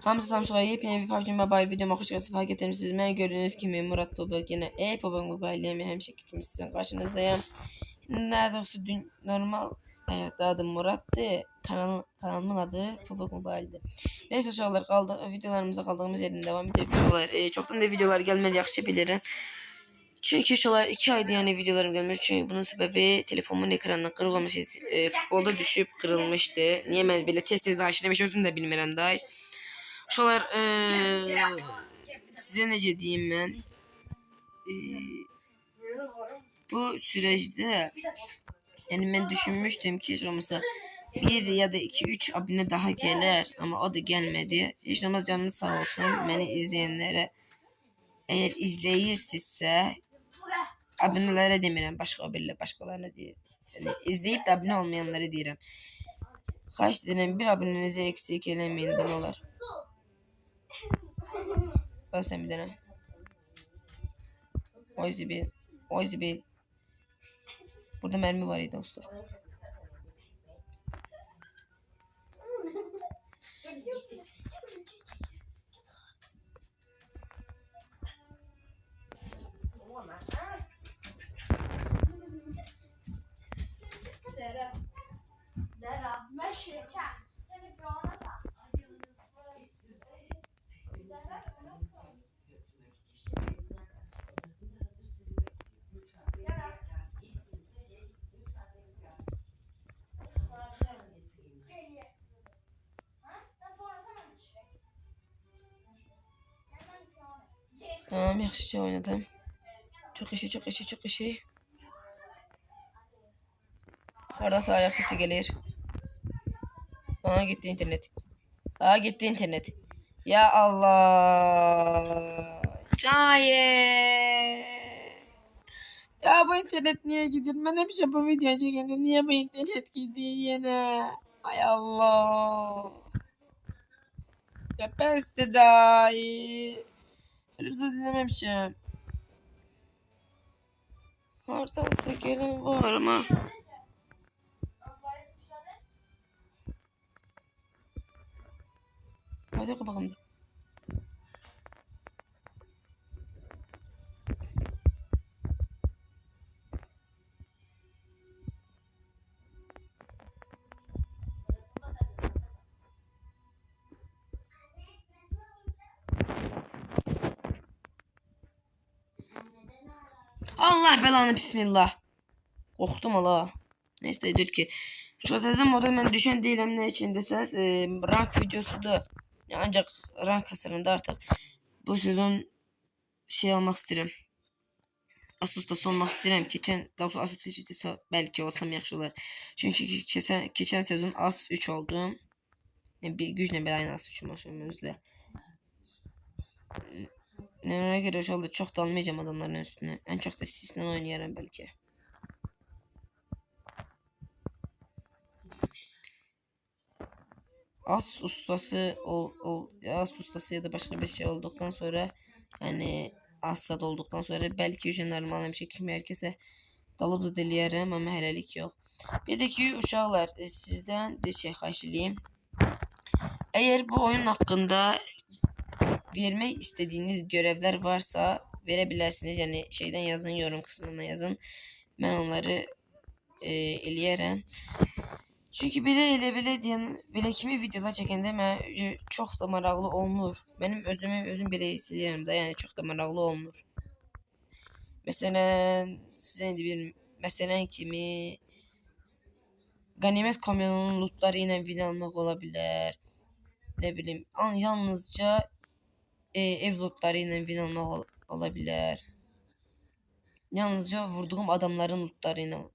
Hamza Samsun'a yepyeni bir PUBG Mobile videoma hoş geldiniz. Fark ettiğiniz ben gördüğünüz gibi Murat Baba yine PUBG Mobile ile hem şekilde sizin karşınızdayım. Daha doğrusu dün normal hayatta adım Murat'tı. Kanalımın adı PUBG Mobile'di. Neyse uşaqlar videolarımıza kaldığımız yerden devam edelim uşaqlar. Çoktan da videolar gelmeli yaxşı bilirim. Çünkü uşaqlar 2 aydır yani videolarım gelmedi. Çünkü bunun sebebi telefonumun ekranından kırık olması, futbolda düşüp kırılmıştı. Niye ben böyle tez aşırı özüm de bilmirəm day. Uşaqlar size necə deyim mən? Bu süreçte yani ben düşünmüştüm ki olmasa bir ya da 2-3 abone daha gelir ama o da gelmedi. Hiç olmaz canınız sağ olsun beni izleyenlere. Eğer izleyirsinizsə abonelere demirəm, başkalarına deyirəm. Yani izleyip de abone olmayanlara deyirəm. Xahiş edirəm bir abonenizi eksik eləməyin də olar. Basən bir dənə. Oizibil. Burada mermi var ya dostlar. Zara, ver şeker. Telefona sar. Tamam, yaxşıca oynadım. Çok işi. Haradasa ayak sesi gelir. Gitti internet. Ya Allah. Caye. Ya bu internet niye gidiyor? Ben hep bu video çekende niye bu internet gidiyor yine? Ay Allah. Ya ben size dahi. Elimizde dinlememişim. Oradansa gelen var mı? Hadi bakalım. Allah belanı bismillah. Korktum Allah. Neyse dedik ki. Şu sezon model ben düşen değilim ne için deseniz rank videosu da ancak rank hasarında artık bu sezon şey almak isterim. Asus'ta olmak isterim. Daha Asus ise belki olsam yaxşı olar. Çünkü geçen sezon Asus 3 oldum. Yani bir güclə belə aynı Asus 3 maşınımızla. Nereye göre şu anda çok dalmayacağım adamların üstüne. En çok da sizden oynayarım belki. As ustası as ustası ya da başka bir şey olduktan sonra yani asad olduktan sonra belki üçün normal bir şekilde herkese dalıp da dileyerəm ama hələlik yok. Bir de ki uşaqlar sizden bir şey xahiş edeyim. Eğer bu oyun hakkında vermek istediğiniz görevler varsa verebilirsiniz. Yani şeyden yazın, yorum kısmına yazın. Ben onları eləyərəm. Çünkü belə kimi videolar çəkəndə mənə çox da maraqlı olmur. Benim özüm belə hissediyorum da, yani çox da maraqlı olmur. Məsələn, sizə bir məsələn kimi qənimət kamyonunun lootları ilə win almaq ola bilər. Ne bileyim, yalnızca ev lootları ilə win almaq ola bilər. Yalnızca vurduğum adamların lootları ilə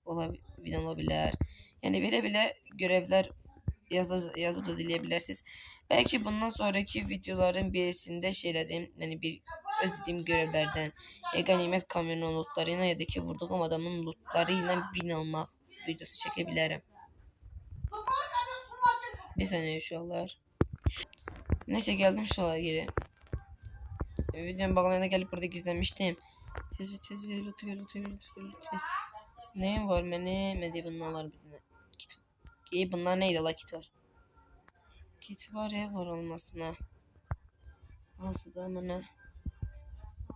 win ola bilər. Yani böyle görevler yazıp da dileyebilirsiniz. Belki bundan sonraki videoların birisinde şeyledim. Yani bir özlediğim görevlerden ganimet kamyonu lootlarıyla ya da ki vurduğum adamın lootlarıyla bin almak videosu çekebilirim. Bir saniye şu anlar. Neyse geldim şu anlar geri. Videonun bağlayana gelip burada gizlenmiştim. Tez ver loot ver. Neyim var benim? Bundan var bir tane. Bunlar neydi la kit var. Kit var ev var olmasına. Nasıl da bana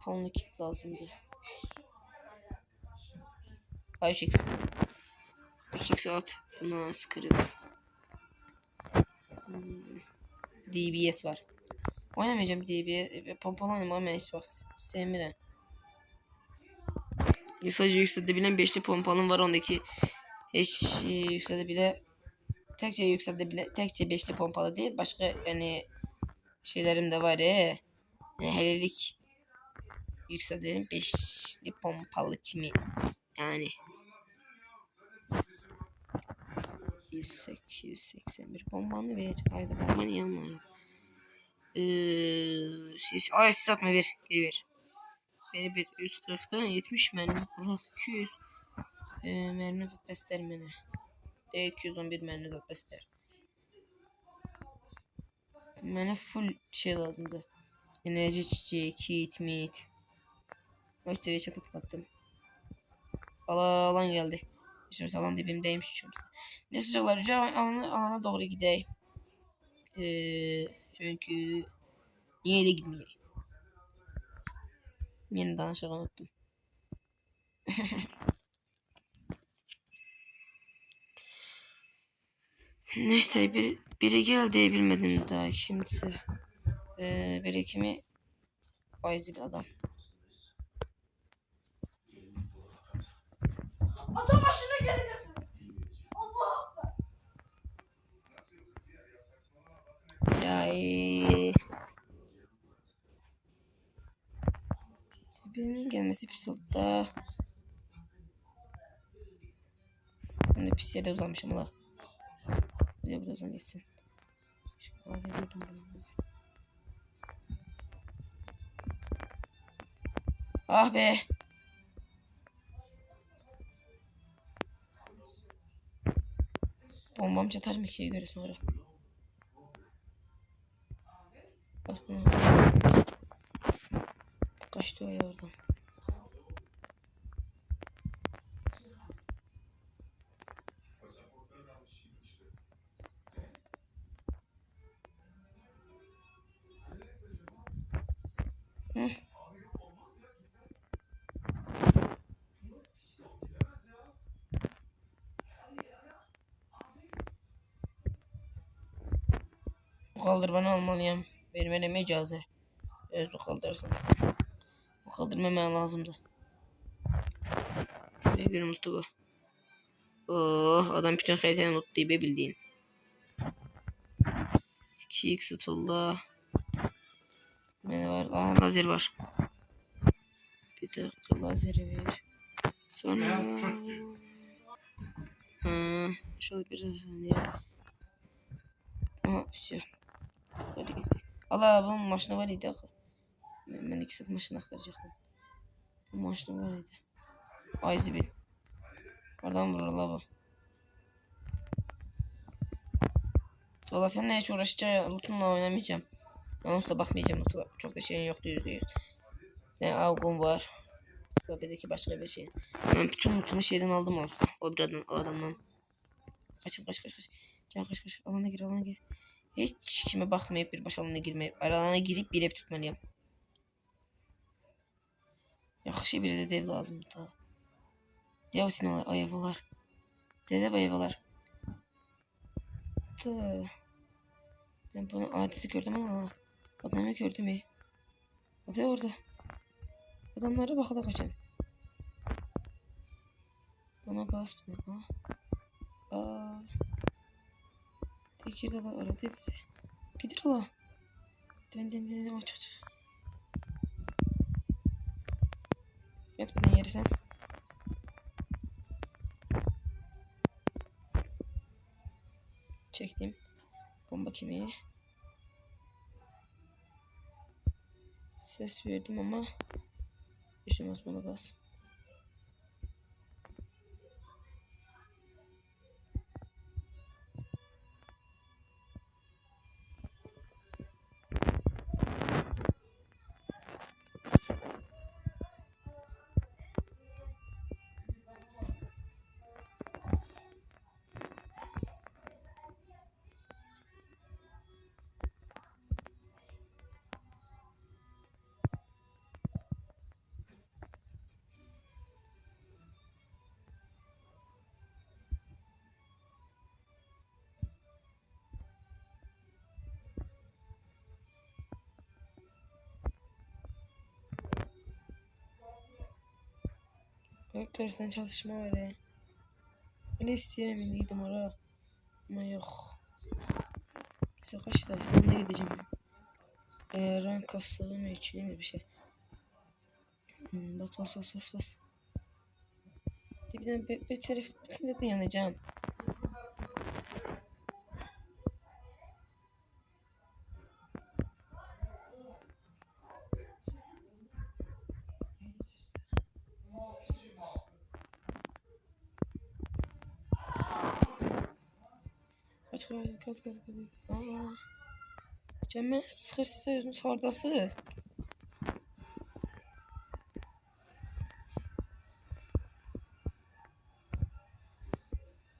pound kit lazımdı. Ay 3x at. Buna sıkırım. DBS var. Oynamayacağım DBS. Pompalı oynamam ben hiç bak sevmirəm. Sadece yükseltebilen 5'li pompalım var, ondaki hiç yükseltebilen tekçe 5'li pompalı değil, başka yani şeylerim de var ya. Yani helelik yükseltelim 5'li pompalı kimi yani. 181 bombanı ver. Haydi bombanı yanmıyorum. Siz atma ver. Geri ver. Beni bir 140'dan 70 mermi. 200 mermi zat besler mənə. De 211 mermi zat besler. Mənə full şey lazımdı. Enerji çiçeği, kit, meat. O seviye çakıt attım. Alan geldi. İşte alan dibimdeymiş uçurumsa. Neyse çocuklar, alana doğru gideyim. Çünkü niye de gitmeyeyim. Yeni danışığı unuttum. Neyse biri geldi, bilmedim daha kimse. Biri kimi ayızı bir adam. Ata başını geri götür. Allah. Ya birinin gelmesi pis oldu da. Ben de pis yerde uzanmışım la. Buraya burada uzan geçsin. Ah be. Bombam çatar mı ikiye göre sonra. Bak bunu. Kaçtı o ya oradan. Hı. Bu kaldırmanı almalıyım. Vermene icazə. Özü kaldırırsın. Bu kaldırmamaya lazımdı. Bir gün unuttu bu. Oh, adam bütün haritayı unuttu be bildiğin. 2x tulla. Ne var? Aa, lazer var. Bir dakika lazeri ver. Sonra... şöyle bir saniye. Aha, все. Hadi gitti. Allah, bunun maşını var idi axı. Ben 2 saat maşını axtaracaktım. Bu maşını var idi. Ay zibil. Oradan vurur la bu. Valla seninle hiç uğraşacağım. Lootumla oynamayacağım. Anonsla bakmayacağım lootuma. Çok da şeyin yoktu %100. Ne avgum var. Babedeki başka bir şey. Ben bütün lootumu şeyden aldım olsun. O adamdan. Kaç. Can kaç. Alana gir. Hiç kime bakmayıp bir baş alana girmeyip. Alana girip bir ev tutmalıyım. Yaxşı bir de dev lazım da. Dev tinolar, ayavalar. Dede bayavalar. Da. Ben bunu adeti gördüm ama adamı gördüm ya. Hadi orada. Adamlara bakala kaçan. Bana bas buna. Aa. Tekir de var arada dedi. Gidir ola. Den aç. Yat bana yeri sen. Çektim. Bomba kemiği. Ses verdim ama yaşamaz, bana bas. O taraftan çalışma var ya. Öyle isteyerek indiydim oraya. Ama yok. Neyse kaç da yanına gideceğim. Rank hastalığım için mi bir şey. Bas bas bas bas bas. Bir taraf bütün de yanacağım. Kaç. Aa. Cəmə sıxırsınız, hardasınız?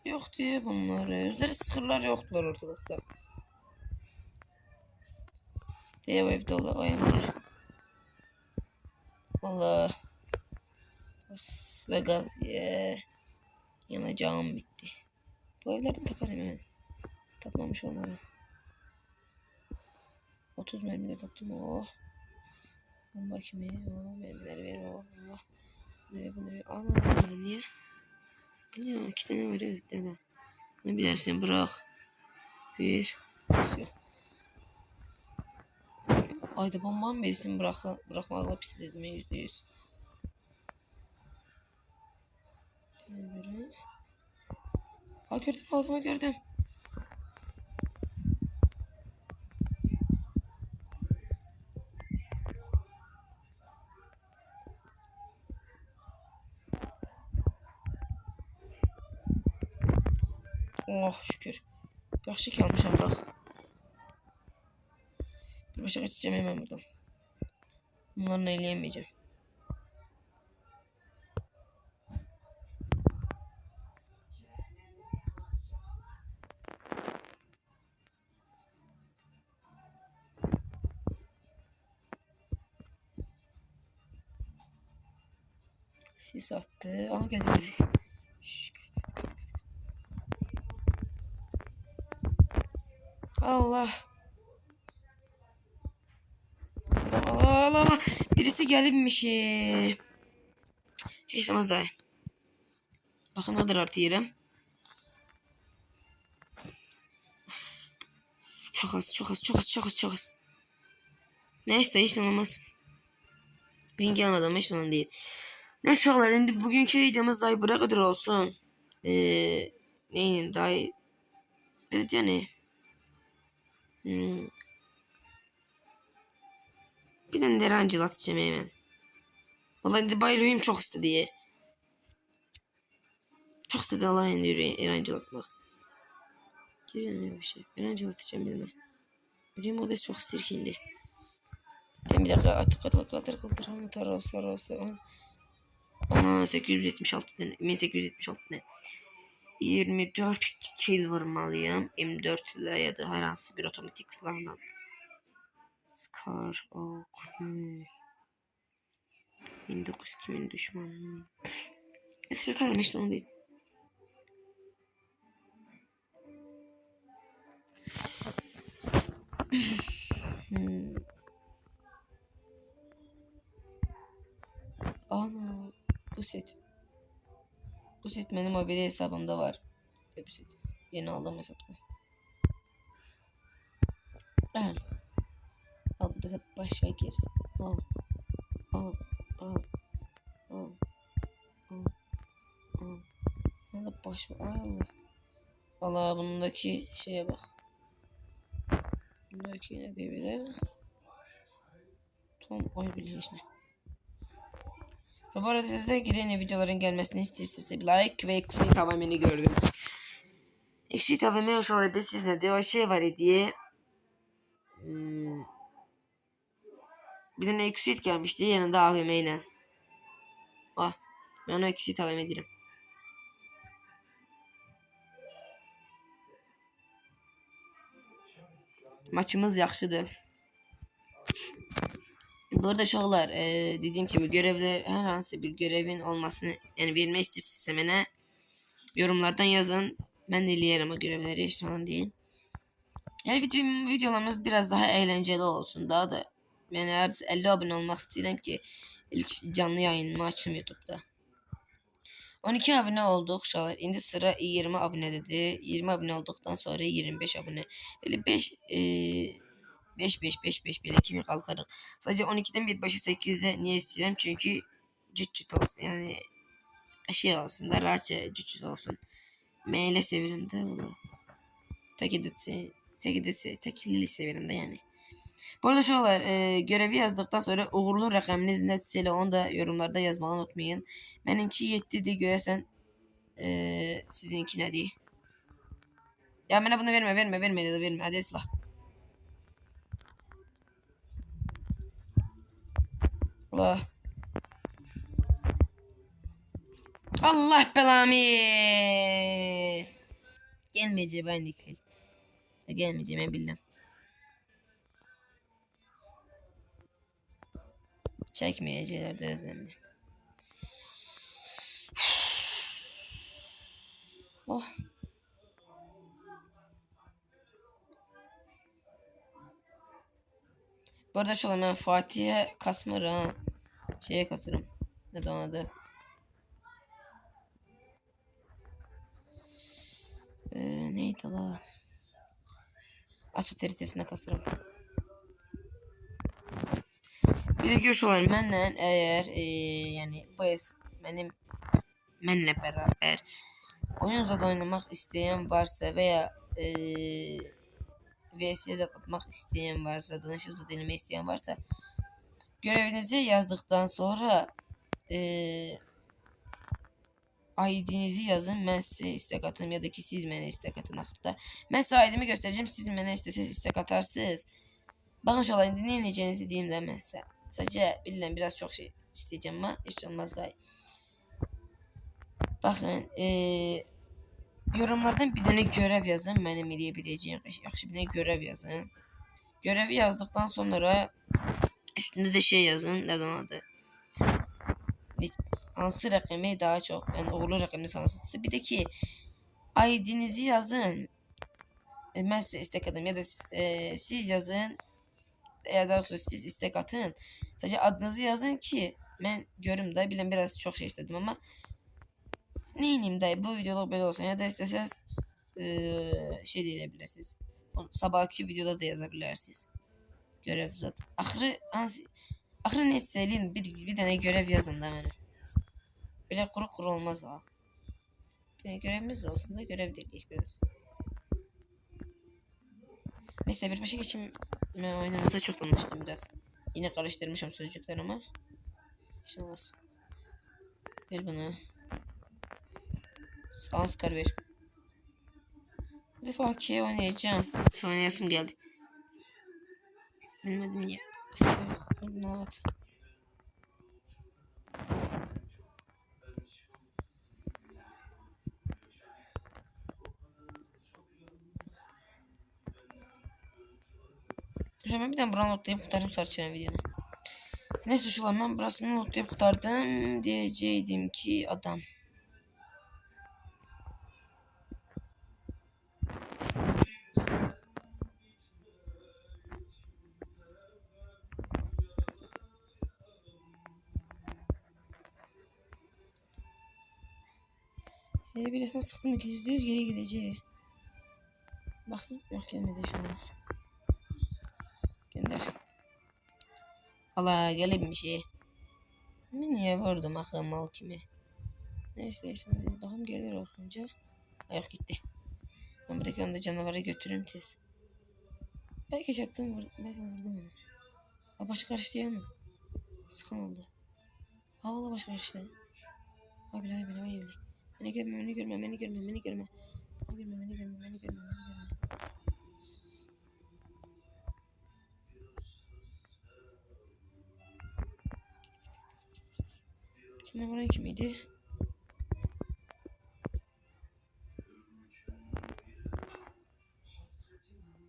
Yok diye bunları. Özleri sıxırlar yoktular ortalıqda. Deyə o evdə ola oyunlar. Valla. Ve gaz ye. Yanacağım bitti. Bu evlerden taparım hemen. Tapmamış olmalı. 30 mermi de taptım. Oh. Bomba kimi? Oh. Mermileri ver. Oh. Oh. Bunu ver. Ana bunu niye? Ya 2 tane var ya. Bir tane. Ne bilersin bırak. Bir. Şey. Ayda bombam versin bırakmakla pis dedim %100. Ha gördüm ağzıma gördüm. Oh şükür. Yaxşı ki almışam bak. Bir başa kaçacağım hemen buradan. Bunlarla eləyemeyeceğim. Sis attı. Aha geldi. Allah. Allah Allah. Birisi gelmiş. Hiç olmaz daha. Bakın ne kadar artı yerim. Çok az. Neyse hiç olmaz. Ben gelmeden hiç olan değil. Ne uşaqlar, indi bugünkü videomuz dahi bura kadar olsun. Neyim dahi. Biz yani. Bir tane de Erancıl atacağım hemen. Vallahi indi bayılıyım çok istedi. Çok istedi Allah indi Erancıl atmak. Giremiyor bir şey. Erancıl atacağım birine. Yüreğim o da çok sirkindi. Ben bir dakika atı kaldır. Hangi tarafı. Ana 876 tane. 1876 tane. 24 kill vurmalıyım. M4 ile ya da herhangi bir otomatik silahla. Scar ok. 19 kimin düşmanı. Siz tanımıştı onu değil. Ana bu set. Bu set benim mobil hesabımda var. Bu set. Yeni aldığım hesapta. Evet. Al bu da baş ve girsin. Al. Ne de baş ve Allah. Valla bundaki şeye bak. Bundaki ne diye bir de. Tam oy bilgisine. Ve bu arada siz de giren videoların gelmesini istiyorsanız bir like ve Exit AVM'ni gördüm. Exit AVM hoş olabilir sizde de o şey var diye. Bir tane Exit gelmişti yanında AVM ile. Ah ben o Exit AVM derim. Maçımız yaxşıdır. Bu arada şoğlar dediğim gibi görevde herhangi bir görevin olmasını yani verme istiyorsa bana yorumlardan yazın. Ben de eləyərəm o görevleri hiç falan değil. Yani videolarımız biraz daha eğlenceli olsun. Daha da yani 50 abone olmak istedim ki ilk canlı yayınımı açım YouTube'da. 12 abone olduk uşaqlar. İndi sıra 20 abunədir. 20 abunə olduqdan sonra 25 abunə. Belə 5 5 belə kimi qalxarıq. Sadəcə 12-dən birbaşa 8-ə niyə istəyirəm? Çünki cüt olsun. Yəni şey olsun da rahatca cüt olsun. Mən elə sevirəm də bunu. Təkidisi sevirəm də yəni. Bu arada şu olar, görevi yazdıktan sonra uğurlu rəqəminiz nədirsə elə onu da yorumlarda yazmağı unutmayın. Benimki 7'dir görəsən, sizinki nədir? Ya mənə bunu vermə. Hadi Esla. Allah. Allah belamı. Gelmeyeceğim ben Nikil. Gelmeyeceğim ben bildim. Çekmeyecekler de özlemli. Oh. Bu arada şu an ben Fatih'e kasmırım ha. Şeye kasırım. Ne de onun adı? Neydi la? Asoteritesine kasırım. Bir de görüş olan məndən eğer yani bu mənlə beraber oyun zad oynamak isteyen varsa veya VS atmak isteyen varsa, danışıp deneme isteyen varsa görevinizi yazdıktan sonra ID'nizi yazın. Ben size istek atayım ya da ki siz bana istek atın axırda. Ben size ID'mi göstereceğim. Siz bana isteseniz istek atarsınız. Bakın şu olayın ne ineceğinizi diyeyim de ben size. Sadece bilin biraz çok şey isteyeceğim ama hiç olmaz daha iyi. Bakın yorumlardan bir tane görev yazın. Benim eləyə yaxşı bir tane görev yazın. Görevi yazdıktan sonra üstünde de şey yazın. Neden adı? Hansı rəqəmi daha çok, yani uğurlu rəqəminiz hansısa. Bir de ki ID'nizi yazın. Ben size istek atayım ya da siz yazın. Ya da siz istek atın. Sadece adınızı yazın ki ben görüm de bilen biraz çok şey istedim ama neyim dayı bu videoluk böyle olsun ya da isteseniz şey diyebilirsiniz. Sabahki videoda da yazabilirsiniz. Görev zaten. Ahırı ne söyleyin bir tane görev yazın da bana. Böyle kuru olmaz ha. Bir tane görevimiz de olsun da görev değil biraz. Neyse bir başa geçeyim. Ben oynamamıza çok anlaştım biraz. Yine karıştırmışım sözcükler ama. Şey olmaz. Ver bunu. Oscar ver. Bir defa okey oynayacağım. Oynayasım geldi. Bilmedim niye. Bunu at. Hemen bir tane buranı notlayıp kurtardım sarçıyan videonu. Neyse şu an ben burasını notlayıp kurtardım. Diyeceydim ki adam. Bilesine sıktım %100 geri gideceği. Bakayım yok gelmedi şu an. Gönder. Allah gelip bir şey. Ben niye vurdum akıl mal kimi? Neyse bakın gelir okunca. Yok gitti. Ben buradaki onu da canavarı götürürüm tez. Belki çattım belki vurdum onu. Ha baş karıştı ya mı? Sıkan oldu. Havalı baş karıştı. Ay bile. Beni görme. Şimdi buraya kimiydi?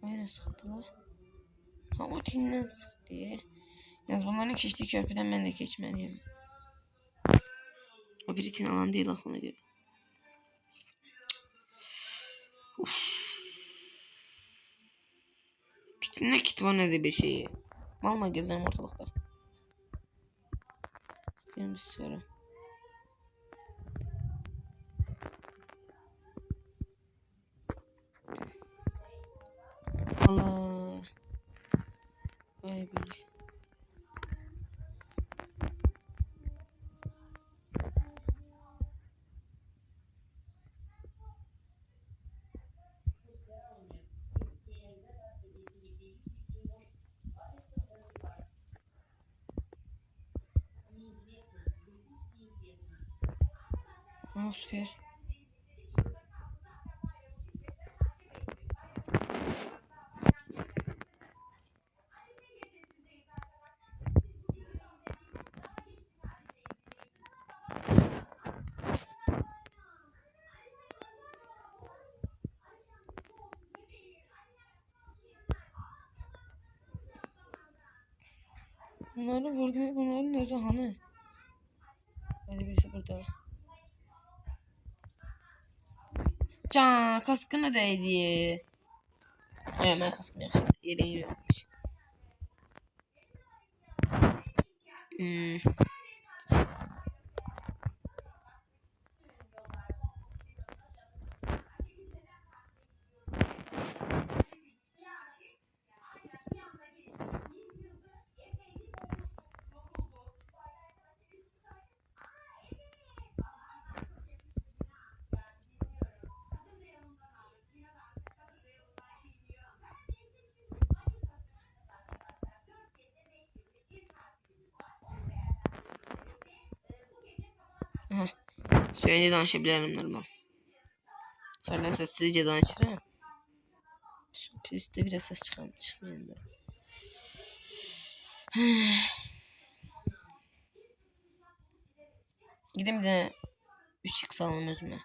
Aynen sıkıntılar. Ha o tinden sıktı. Yalnız bunların geçtiği köprüden ben de geçmeliyim. O bir tin alan değil aklına göre. Ne kit var ne de bir şeyi. Mal gezerim ortalıkta. Gidelim bir sonra. Ne bileyim. Ha, süper. Bunları vurdum. Bunların özü hani? Hadi birisi burada. Can kaskına değdi. Ay ben kaskım yok şimdi. Yeleğim yokmuş. Aha. Söyle danışabilirim normal. Sonra sessizce danışırım. Piste biraz ses çıkmayın da. Gidin bir de 3x alalım özüme.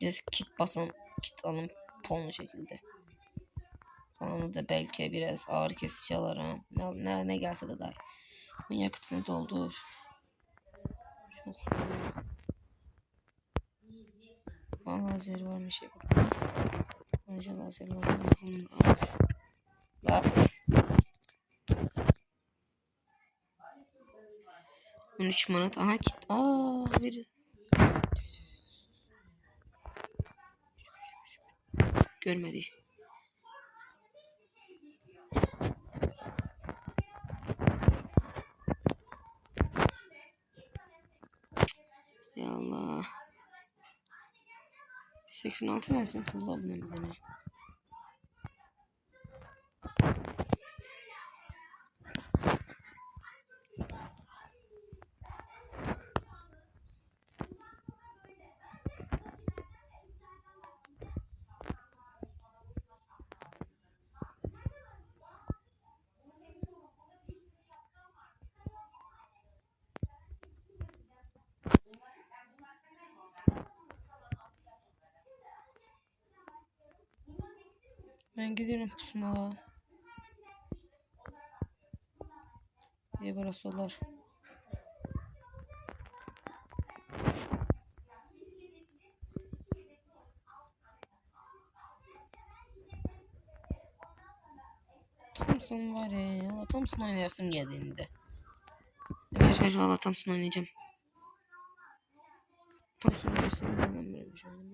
Biraz kit basalım. Kit alın ponlu şekilde. Kalanı da belki biraz ağır kesici alırım. Ne gelse de dahi. Ben yakıtını doldur. Çok. Lazer varmış ya burada. Lazer lazım. Bunu al. La. 13 manat. Aha git. Verin. Görmedi. Ya Allah. 86 versin kıldı abone. Ben gidiyorum pusmaya. Diye burası olur. Thompson var ya. Valla Thompson oynayasım geldiğinde. Ver valla Thompson oynayacağım. Thompson görseyim denemiyorum şu an.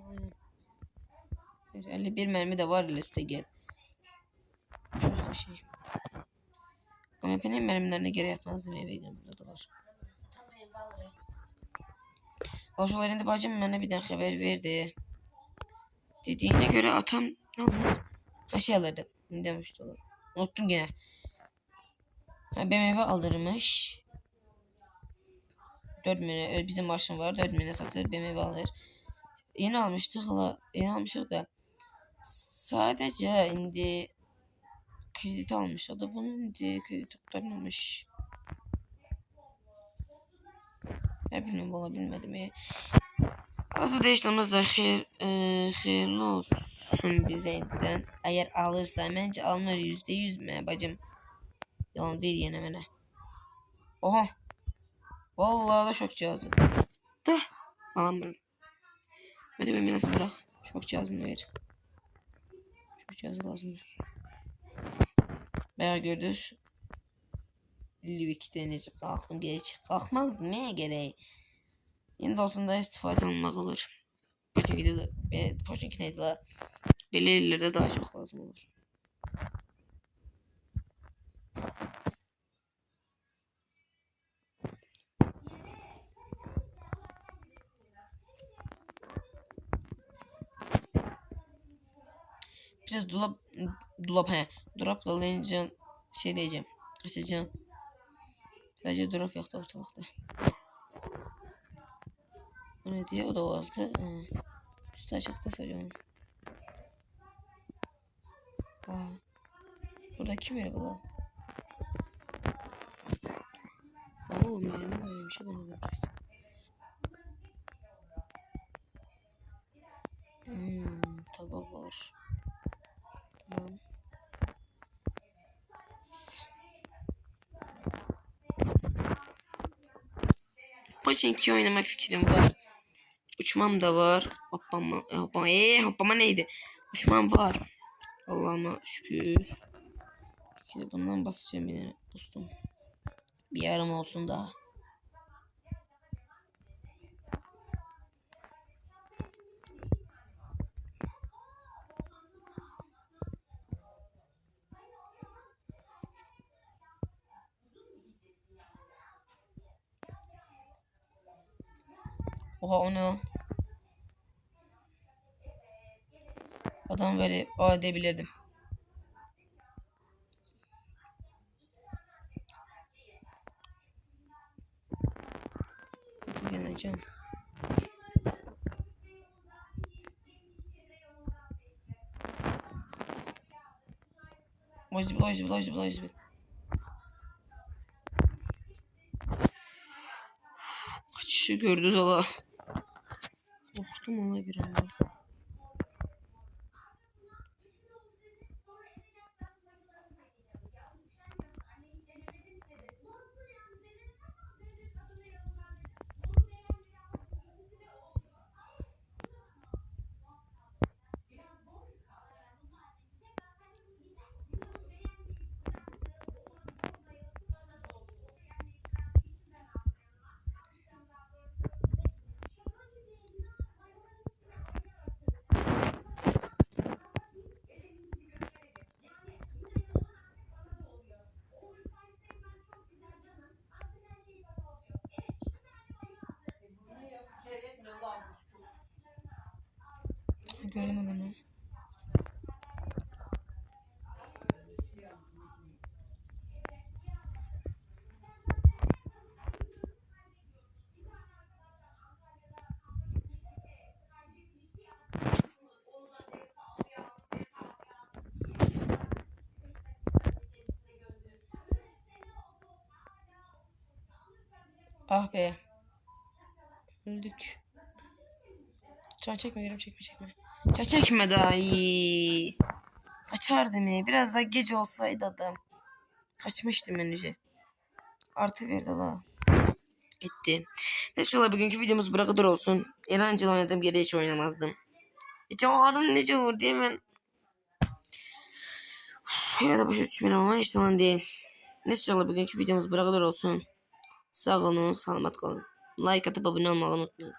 51 mermi de var üstte gel. Çok da şey. Ama benim mermilerine geri yatmaz değil mi? Eve burada da var. Oğuzlarında bacım bana bir daha haber verdi. Dediğine göre atam ne oldu? Ha şey alırdı. Ne demişti olur. Unuttum gene. Ha BMW alırmış. 4 milyon bizim maaşım var. 4 milyon satılır BMW alır. Yeni almıştık hala. Yeni almıştık da sadece indi kredi almış. O da bunun indi kredi tutarmamış. Ne bileyim valla bilmedim ya. Aslında işlemimiz de hayırlı olsun bizden. Eğer alırsa bence alınır %100 mü bacım? Yalan değil yine mene. Oha. Vallahi da şok cihazı. Da. Alamıyorum. Hadi ben nasıl bırak. Şok cihazını ver. Şok cihazı lazım. Bayağı gördünüz. Livik deneyecek. Kalktım geç. Kalkmazdım ya gereği. Yeni dostunda istifade almak olur. Poçinki neydi la? Belirlerde daha çok lazım olur. Biraz dolap he. Dolap dalayınca şey diyeceğim. Kaçacağım. Sadece dolap yoktu ortalıkta. O ne diyor? O da vazdı. Üstü açıkta sarıyorum. Burada kim öyle bala? Oo, mermi böyle bir şey bana da biraz. Taba var. Tamam. Pochinki oynama fikrim var. Uçmam da var. Hoppama neydi? Uçmam var. Allah'ıma şükür. Şimdi bundan basacağım bir dostum. Bir yarım olsun daha. Oha o ne lan? Adam verip edebilirdim. Deneyeceğim. Lojib. Kaçışı gördü Zala. Korktum ona bir anda. Göremedim ya. Ah be. Öldük. Can çekme gülüm çekme. Can çekme daha iyi. Kaçardı mı? Biraz daha gece olsaydı adam. Kaçmıştım önce. Artı verdi la. Etti. Neyse ola bugünkü videomuz bu kadar olsun. Eğlenceli oynadığım geri hiç oynamazdım. O adam nece olur diye ben. Ya da başa düşmedim ama hiç zaman değil. Neyse ola bugünkü videomuz bu kadar olsun. Sağ olun, selamat kalın. Like atıp abone olmayı unutmayın.